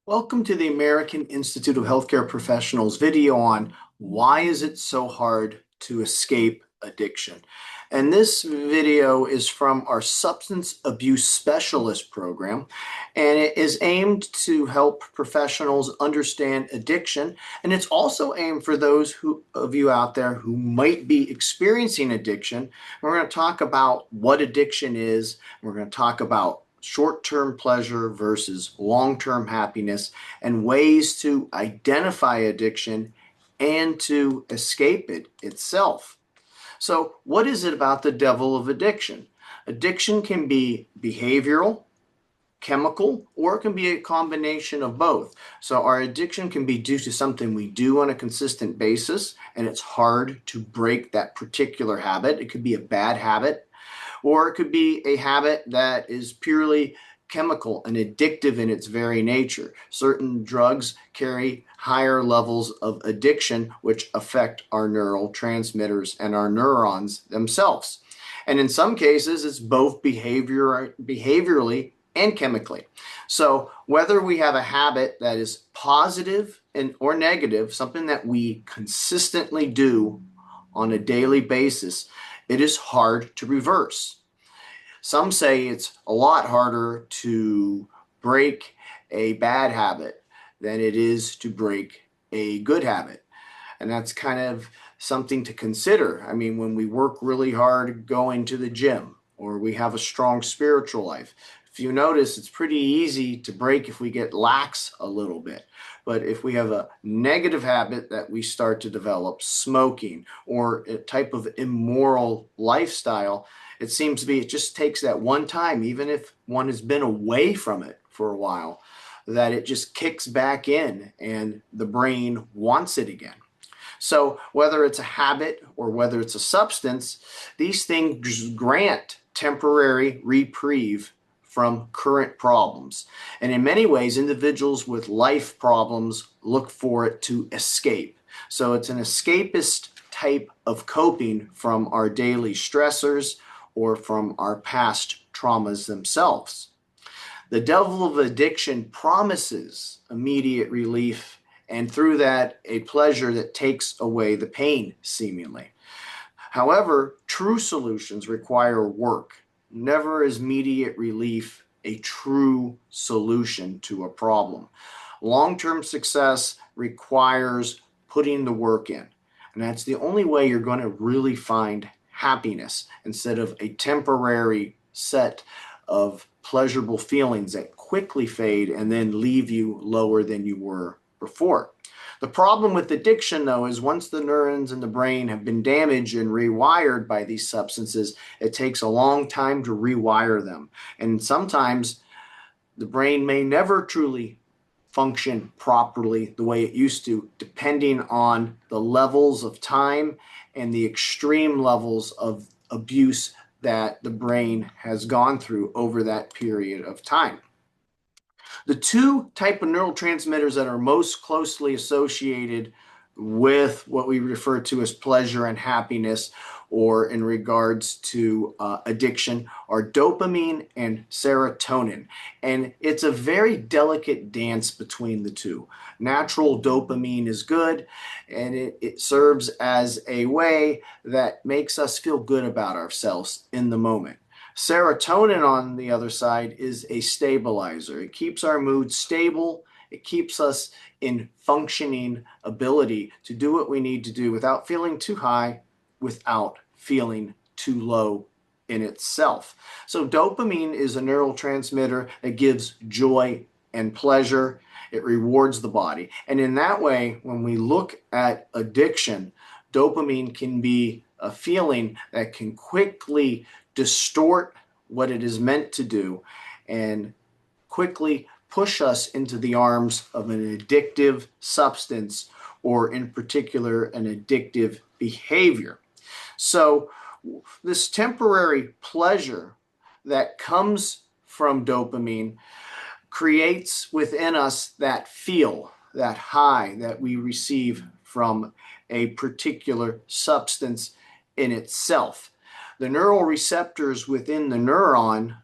Welcome to the American Institute of Healthcare Professionals video on why is it so hard to escape addiction. And this video is from our substance abuse specialist program, and it is aimed to help professionals understand addiction. And it's also aimed for those of you out there who might be experiencing addiction. We're going to talk about what addiction is. We're going to talk about short-term pleasure versus long-term happiness and ways to identify addiction and to escape it itself. So, what is it about the devil of addiction? Addiction can be behavioral, chemical, or it can be a combination of both. So, our addiction can be due to something we do on a consistent basis, and it's hard to break that particular habit. It could be a bad habit, or it could be a habit that is purely chemical and addictive in its very nature. Certain drugs carry higher levels of addiction, which affect our neurotransmitters and our neurons themselves. And in some cases, it's both behaviorally and chemically. So whether we have a habit that is positive or negative, something that we consistently do on a daily basis, it is hard to reverse. Some say it's a lot harder to break a bad habit than it is to break a good habit. And that's kind of something to consider. I mean, when we work really hard going to the gym or we have a strong spiritual life, if you notice, it's pretty easy to break if we get lax a little bit. But if we have a negative habit that we start to develop, smoking or a type of immoral lifestyle, it seems to be it just takes that one time, even if one has been away from it for a while, that it just kicks back in and the brain wants it again. So whether it's a habit or whether it's a substance, these things grant temporary reprieve from current problems. And in many ways, individuals with life problems look for it to escape. So it's an escapist type of coping from our daily stressors or from our past traumas themselves. The devil of addiction promises immediate relief, and through that, a pleasure that takes away the pain, seemingly. However, true solutions require work. Never is immediate relief a true solution to a problem. Long-term success requires putting the work in. And that's the only way you're going to really find happiness instead of a temporary set of pleasurable feelings that quickly fade and then leave you lower than you were before. The problem with addiction, though, is once the neurons in the brain have been damaged and rewired by these substances, it takes a long time to rewire them. And sometimes the brain may never truly function properly the way it used to, depending on the levels of time and the extreme levels of abuse that the brain has gone through over that period of time. The two type of neurotransmitters that are most closely associated with what we refer to as pleasure and happiness, or in regards to addiction, are dopamine and serotonin. And it's a very delicate dance between the two. Natural dopamine is good, and it serves as a way that makes us feel good about ourselves in the moment. Serotonin, on the other side, is a stabilizer. It keeps our mood stable. It keeps us in functioning ability to do what we need to do without feeling too high, without feeling too low in itself. So dopamine is a neurotransmitter that gives joy and pleasure. It rewards the body. And in that way, when we look at addiction, dopamine can be a feeling that can quickly distort what it is meant to do and quickly push us into the arms of an addictive substance, or in particular, an addictive behavior. So this temporary pleasure that comes from dopamine creates within us that feel, that high that we receive from a particular substance in itself. The neural receptors within the neuron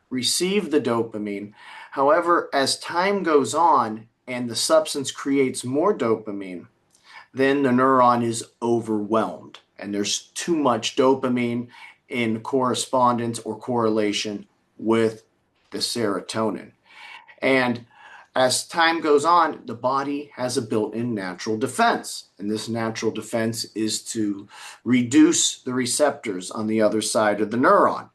receive the dopamine. However, as time goes on, and the substance creates more dopamine, then the neuron is overwhelmed and there's too much dopamine in correspondence or correlation with the serotonin. And as time goes on, the body has a built-in natural defense. And this natural defense is to reduce the receptors on the other side of the neuron.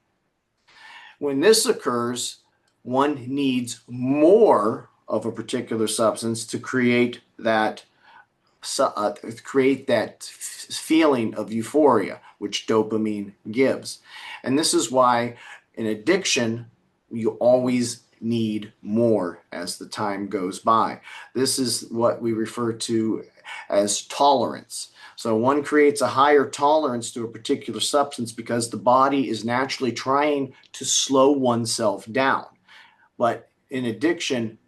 When this occurs, one needs more of a particular substance to create that feeling of euphoria, which dopamine gives. And this is why in addiction, you always need more as the time goes by. This is what we refer to as tolerance. So one creates a higher tolerance to a particular substance because the body is naturally trying to slow oneself down. But in addiction,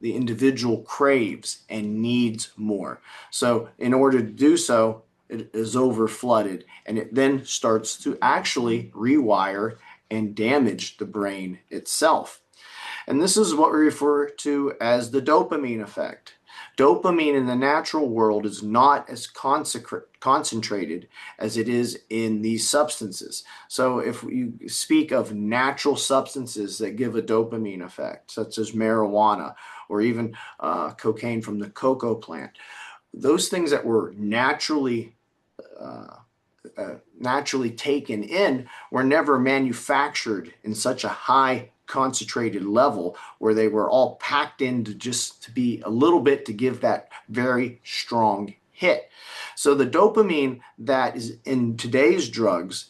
the individual craves and needs more. So in order to do so, it is overflooded, and it then starts to actually rewire and damage the brain itself. And this is what we refer to as the dopamine effect. Dopamine in the natural world is not as concentrated as it is in these substances. So if you speak of natural substances that give a dopamine effect, such as marijuana or even cocaine from the cocoa plant, those things that were naturally taken in were never manufactured in such a high concentrated level where they were all packed in to just to be a little bit to give that very strong hit. So the dopamine that is in today's drugs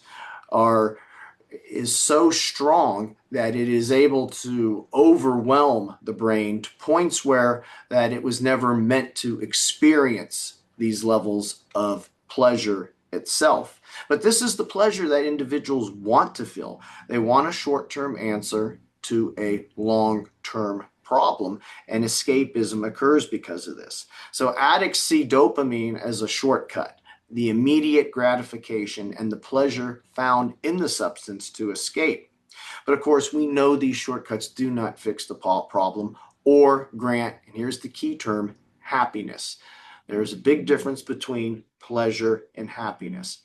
is so strong that it is able to overwhelm the brain to points where that it was never meant to experience these levels of pleasure itself. But this is the pleasure that individuals want to feel. They want a short-term answer to a long-term problem, and escapism occurs because of this. So addicts see dopamine as a shortcut, the immediate gratification and the pleasure found in the substance to escape. But of course, we know these shortcuts do not fix the problem or grant, and here's the key term, happiness. There is a big difference between pleasure and happiness.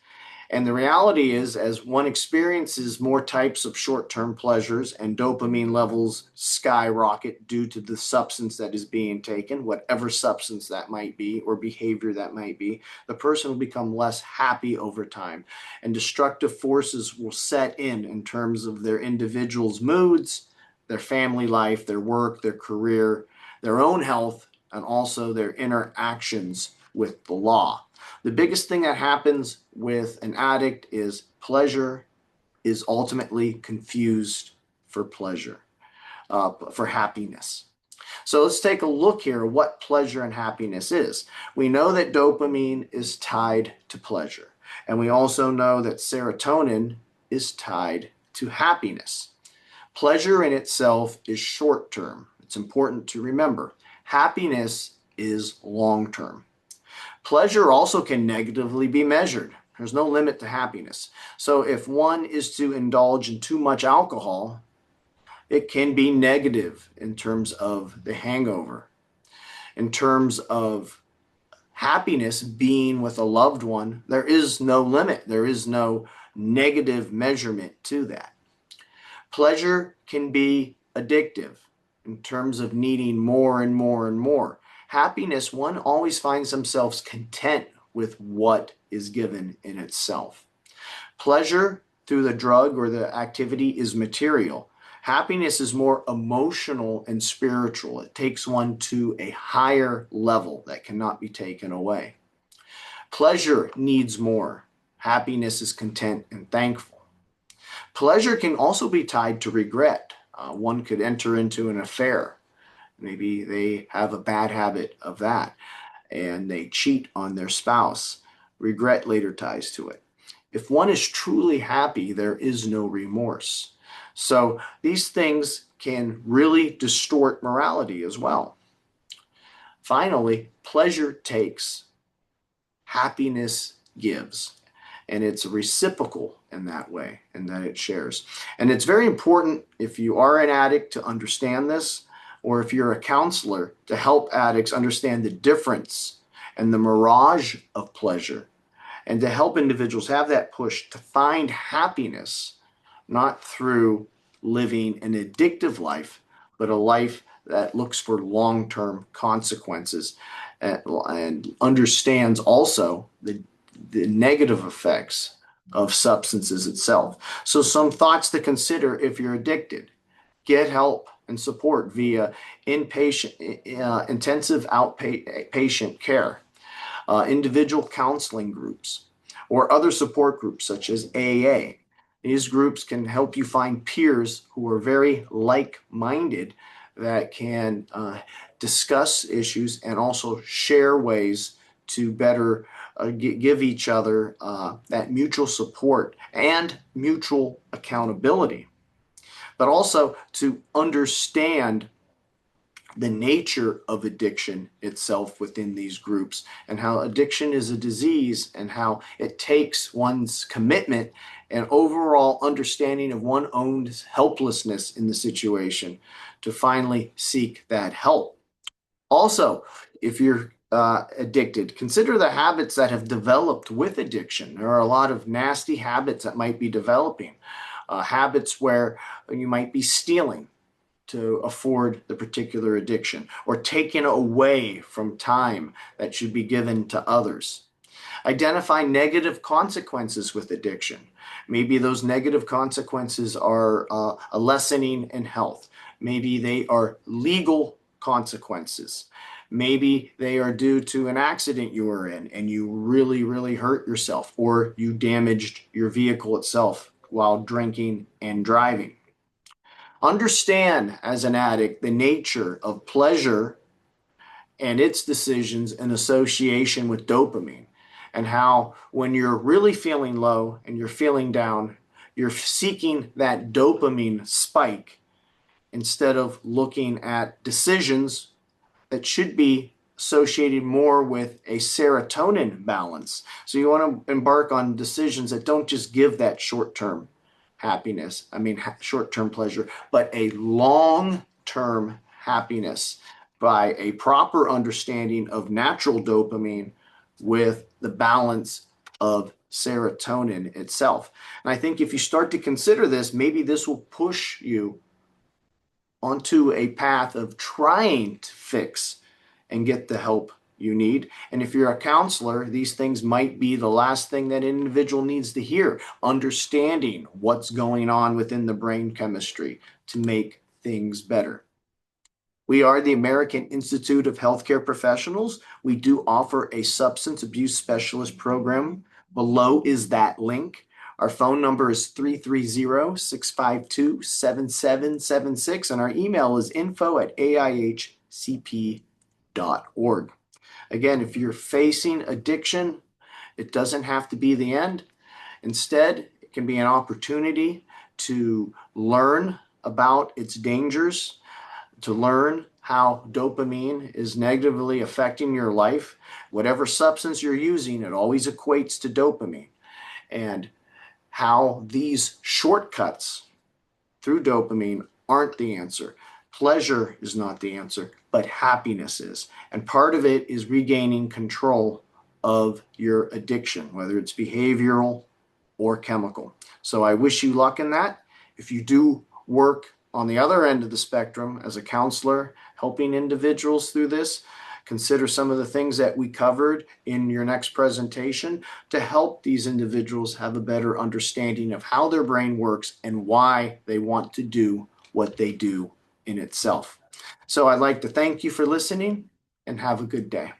And the reality is, as one experiences more types of short-term pleasures and dopamine levels skyrocket due to the substance that is being taken, whatever substance that might be or behavior that might be, the person will become less happy over time. And destructive forces will set in terms of their individual's moods, their family life, their work, their career, their own health, and also their interactions with the law. The biggest thing that happens with an addict is pleasure is ultimately confused for pleasure, for happiness. So let's take a look here at what pleasure and happiness is. We know that dopamine is tied to pleasure, and we also know that serotonin is tied to happiness. Pleasure in itself is short-term. It's important to remember. Happiness is long-term. Pleasure also can negatively be measured. There's no limit to happiness. So if one is to indulge in too much alcohol, it can be negative in terms of the hangover. In terms of happiness being with a loved one, there is no limit. There is no negative measurement to that. Pleasure can be addictive in terms of needing more and more and more. Happiness, one always finds themselves content with what is given in itself. Pleasure through the drug or the activity is material. Happiness is more emotional and spiritual. It takes one to a higher level that cannot be taken away. Pleasure needs more. Happiness is content and thankful. Pleasure can also be tied to regret. One could enter into an affair. Maybe they have a bad habit of that and they cheat on their spouse. Regret later ties to it. If one is truly happy, there is no remorse. So these things can really distort morality as well. Finally, pleasure takes, happiness gives. And it's reciprocal in that way, and that it shares. And it's very important, if you are an addict, to understand this. or if you're a counselor, to help addicts understand the difference and the mirage of pleasure, and to help individuals have that push to find happiness, not through living an addictive life, but a life that looks for long-term consequences and understands also the negative effects of substances itself. So some thoughts to consider if you're addicted. Get help and support via intensive outpatient care, individual counseling groups, or other support groups such as AA. These groups can help you find peers who are very like-minded that can discuss issues and also share ways to better give each other that mutual support and mutual accountability, but also to understand the nature of addiction itself within these groups, and how addiction is a disease, and how it takes one's commitment and overall understanding of one's own helplessness in the situation to finally seek that help. Also, if you're addicted, consider the habits that have developed with addiction. There are a lot of nasty habits that might be developing, habits where you might be stealing to afford the particular addiction, or taken away from time that should be given to others. Identify negative consequences with addiction. Maybe those negative consequences are a lessening in health. Maybe they are legal consequences. Maybe they are due to an accident you were in and you really, really hurt yourself, or you damaged your vehicle itself while drinking and driving. Understand as an addict the nature of pleasure and its decisions in association with dopamine, and how when you're really feeling low and you're feeling down, you're seeking that dopamine spike instead of looking at decisions that should be associated more with a serotonin balance. So you want to embark on decisions that don't just give that short-term happiness, short-term pleasure, but a long-term happiness by a proper understanding of natural dopamine with the balance of serotonin itself. And I think if you start to consider this, maybe this will push you onto a path of trying to fix and get the help you need. And if you're a counselor, these things might be the last thing that an individual needs to hear, understanding what's going on within the brain chemistry to make things better. We are the American Institute of Healthcare Professionals. We do offer a substance abuse specialist program. Below is that link. Our phone number is 330-652-7776, and our email is info@aihcp.org. Again, if you're facing addiction, it doesn't have to be the end. Instead, it can be an opportunity to learn about its dangers, to learn how dopamine is negatively affecting your life. Whatever substance you're using, it always equates to dopamine, and how these shortcuts through dopamine aren't the answer. Pleasure is not the answer, but happiness is. And part of it is regaining control of your addiction, whether it's behavioral or chemical. So I wish you luck in that. If you do work on the other end of the spectrum as a counselor, helping individuals through this, consider some of the things that we covered in your next presentation to help these individuals have a better understanding of how their brain works and why they want to do what they do in itself. So I'd like to thank you for listening and have a good day.